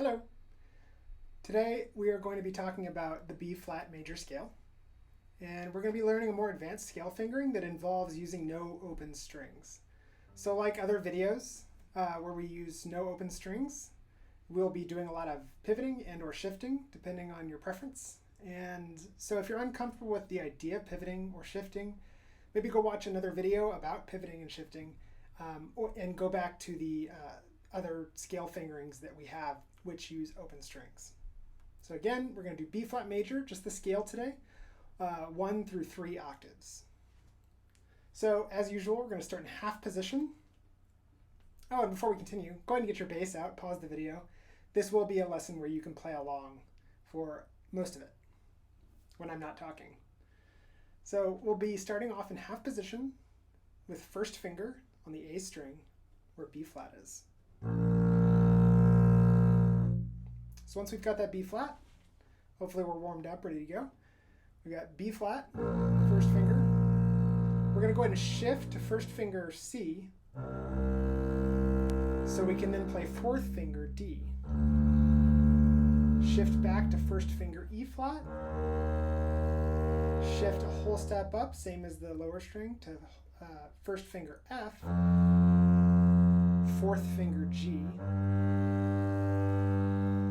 Hello. Today we are going to be talking about the B flat major scale, and we're going to be learning a more advanced scale fingering that involves using no open strings. So like other videos where we use no open strings, we'll be doing a lot of pivoting and or shifting depending on your preference. And so if you're uncomfortable with the idea of pivoting or shifting, maybe go watch another video about pivoting and shifting and go back to the other scale fingerings that we have which use open strings. So again, we're going to do B flat major, just the scale today, 1 through 3 octaves. So as usual, we're going to start in half position. Oh, and before we continue, go ahead and get your bass out, pause the video. This will be a lesson where you can play along for most of it when I'm not talking. So we'll be starting off in half position with first finger on the A string where B flat is. So once we've got that B flat, hopefully we're warmed up, ready to go. We got B flat, first finger. We're going to go ahead and shift to first finger C, so we can then play fourth finger D. Shift back to first finger E flat. Shift a whole step up, same as the lower string, to first finger F, fourth finger G.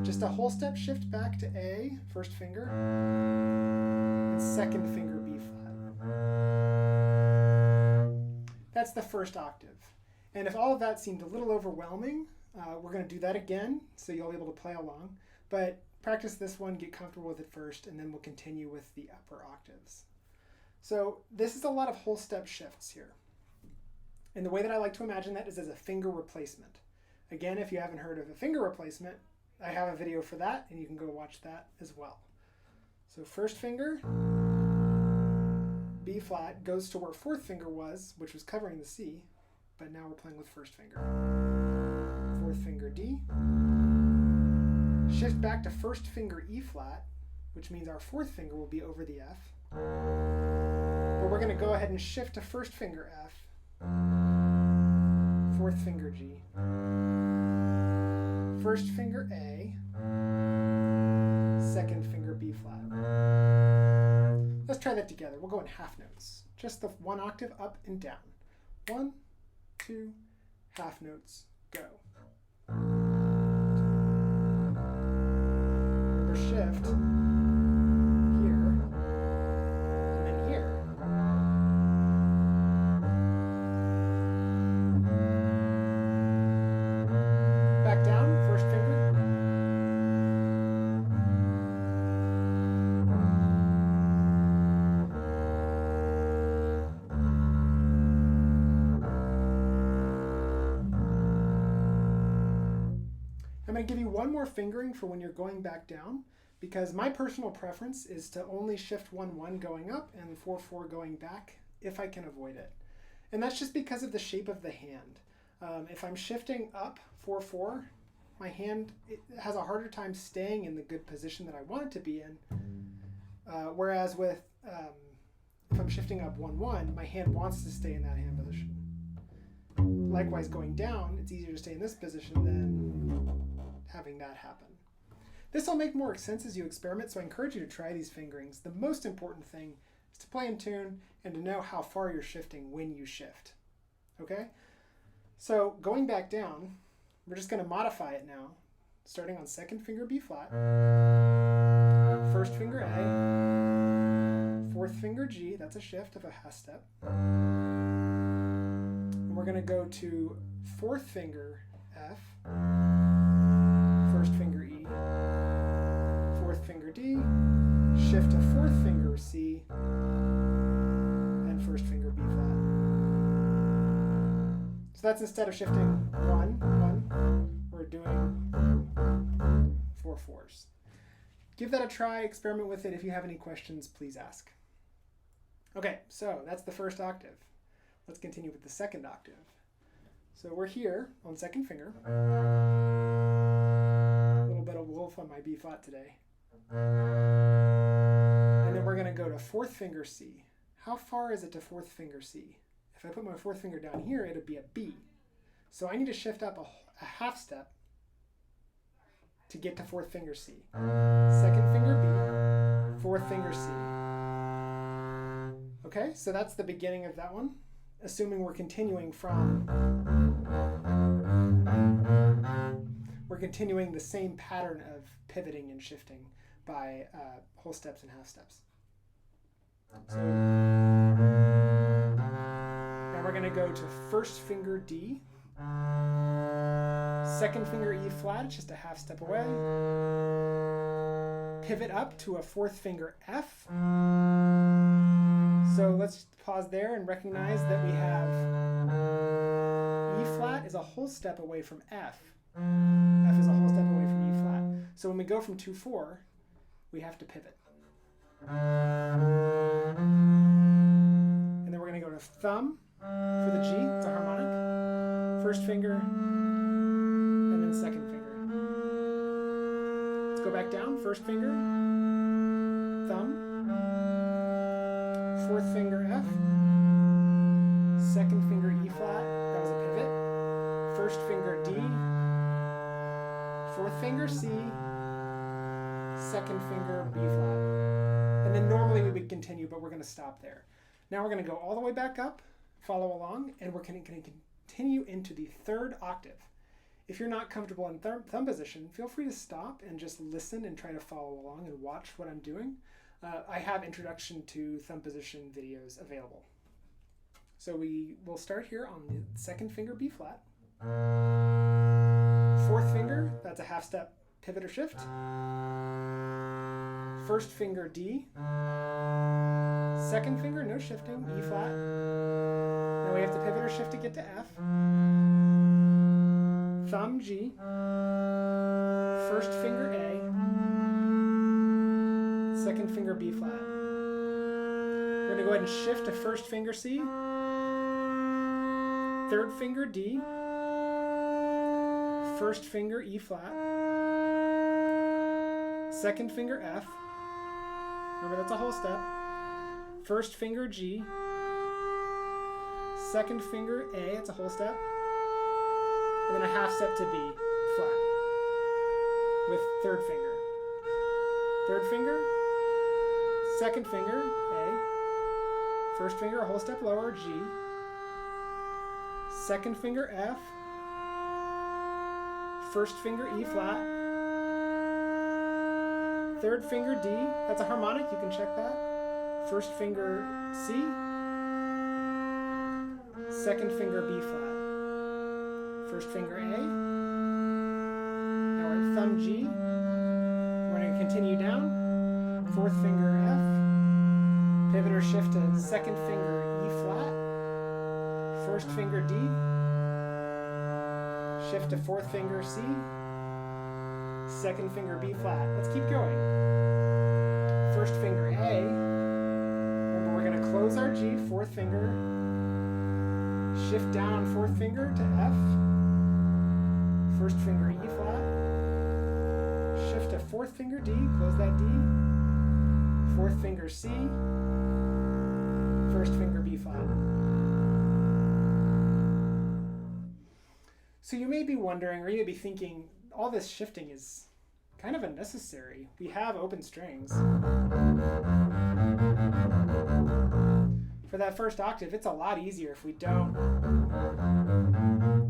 Just a whole step shift back to A, first finger, and second finger B flat. That's the first octave. And if all of that seemed a little overwhelming, we're going to do that again, so you'll be able to play along. But practice this one, get comfortable with it first, and then we'll continue with the upper octaves. So this is a lot of whole step shifts here. And the way that I like to imagine that is as a finger replacement. Again, if you haven't heard of a finger replacement, I have a video for that, and you can go watch that as well. So first finger, B flat, goes to where fourth finger was, which was covering the C, but now we're playing with first finger. Fourth finger D. Shift back to first finger E flat, which means our fourth finger will be over the F. But we're going to go ahead and shift to first finger F, fourth finger G. First finger A, second finger B flat. Let's try that together. We'll go in half notes. Just the one octave up and down. 1, 2, half notes, go. Remember, shift here, and then here. Back down, first finger. I'm going to give you one more fingering for when you're going back down, because my personal preference is to only shift 1-1 going up and 4-4 going back if I can avoid it. And that's just because of the shape of the hand. If I'm shifting up 4-4, my hand has a harder time staying in the good position that I want it to be in. Whereas with if I'm shifting up 1-1, my hand wants to stay in that hand position. Likewise, going down, it's easier to stay in this position than having that happen. This will make more sense as you experiment, so I encourage you to try these fingerings. The most important thing is to play in tune and to know how far you're shifting when you shift. Okay? So going back down, we're just going to modify it now, starting on second finger B flat, first finger A, fourth finger G, that's a shift of a half step. And we're going to go to fourth finger F, first finger E, fourth finger D, shift to fourth finger C, and first finger B flat. So that's instead of shifting 1-1, we're doing 4-4s. Give that a try, experiment with it. If you have any questions, please ask. Okay, so that's the first octave. Let's continue with the second octave. So we're here on second finger. A little bit of wolf on my B flat today. And then we're going to go to fourth finger C. How far is it to fourth finger C? If I put my fourth finger down here, it'd be a B. So I need to shift up a half step to get to fourth finger C. Second finger B, fourth finger C. Okay, so that's the beginning of that one, assuming we're continuing the same pattern of pivoting and shifting by whole steps and half steps. So now we're going to go to first finger D, second finger E flat, it's just a half step away, pivot up to a fourth finger F. So let's pause there and recognize that we have E flat is a whole step away from F. F is a whole step away from E flat. So when we go from 2-4, we have to pivot. And then we're going to go to thumb for the G, it's a harmonic. First finger, and then second finger. Let's go back down, first finger, thumb, fourth finger F, second finger E flat, that was a pivot, first finger D, fourth finger C, second finger B flat. And then normally we would continue, but we're going to stop there. Now we're going to go all the way back up, follow along, and we're going to continue into the third octave. If you're not comfortable in thumb position, feel free to stop and just listen and try to follow along and watch what I'm doing. I have introduction to thumb position videos available. So we will start here on the second finger B flat. Fourth finger, that's a half step pivot or shift. First finger D. Second finger, no shifting, E flat. Now we have to pivot or shift to get to F. Thumb G. First finger A. Second finger B flat. We're going to go ahead and shift to first finger C. Third finger D. First finger E flat. Second finger F. Remember, that's a whole step. First finger G. Second finger A, it's a whole step. And then a half step to B, flat. With third finger. Third finger. Second finger, A. First finger, a whole step lower, G. Second finger, F. First finger, E flat. Third finger, D. That's a harmonic, you can check that. First finger, C. Second finger, B flat. First finger, A. Now we're at thumb, G. We're going to continue down. Fourth finger, F. Pivot or shift to second finger, E flat. First finger, D. Shift to fourth finger, C. Second finger, B flat. Let's keep going. First finger, A. Remember, we're going to close our G, fourth finger. Shift down, fourth finger to F. First finger, E flat. Shift to fourth finger, D. Close that D. Fourth finger, C. First finger, B flat. So you may be wondering, or you may be thinking, all this shifting is kind of unnecessary. We have open strings. For that first octave, it's a lot easier if we don't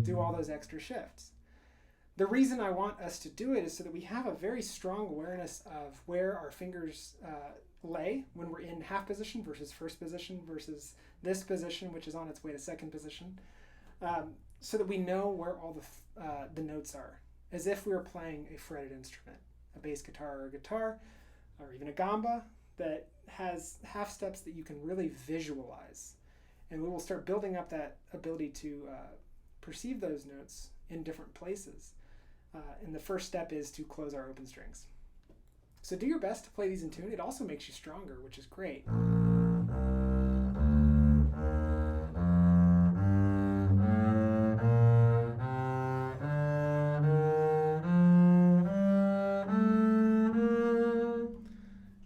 do all those extra shifts. The reason I want us to do it is so that we have a very strong awareness of where our fingers lay when we're in half position versus first position versus this position, which is on its way to second position, so that we know where all the notes are, as if we were playing a fretted instrument, a bass guitar or a guitar, or even a gamba that has half steps that you can really visualize. And we will start building up that ability to perceive those notes in different places. And the first step is to close our open strings. So do your best to play these in tune. It also makes you stronger, which is great.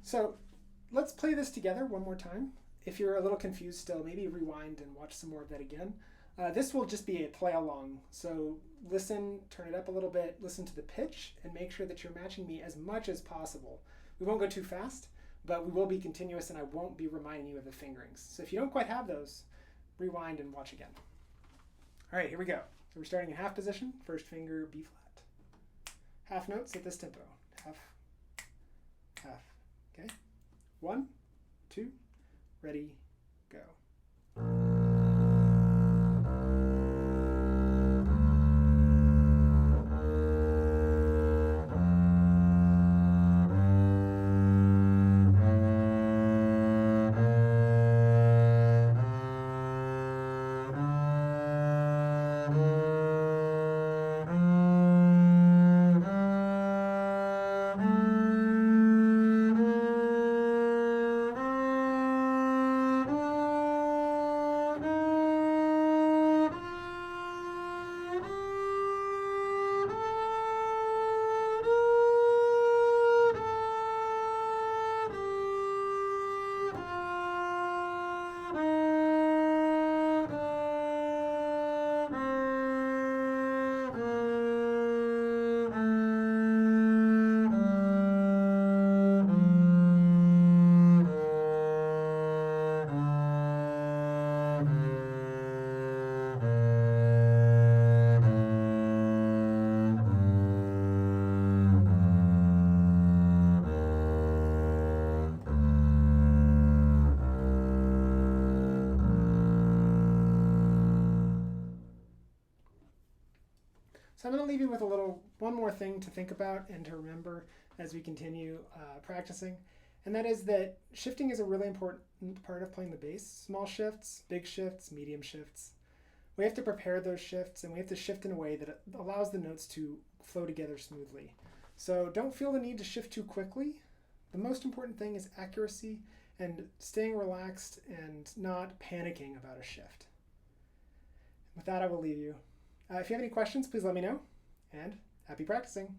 So let's play this together one more time. If you're a little confused still, maybe rewind and watch some more of that again. This will just be a play along. So listen, turn it up a little bit, listen to the pitch, and make sure that you're matching me as much as possible. We won't go too fast, but we will be continuous and I won't be reminding you of the fingerings. So if you don't quite have those, rewind and watch again. All right, here we go. So we're starting in half position, first finger B flat. Half notes at this tempo. Half, half. Okay? 1, 2, ready, go. So I'm going to leave you with one more thing to think about and to remember as we continue practicing. And that is that shifting is a really important part of playing the bass. Small shifts, big shifts, medium shifts. We have to prepare those shifts and we have to shift in a way that allows the notes to flow together smoothly. So don't feel the need to shift too quickly. The most important thing is accuracy and staying relaxed and not panicking about a shift. With that, I will leave you. If you have any questions, please let me know, and happy practicing.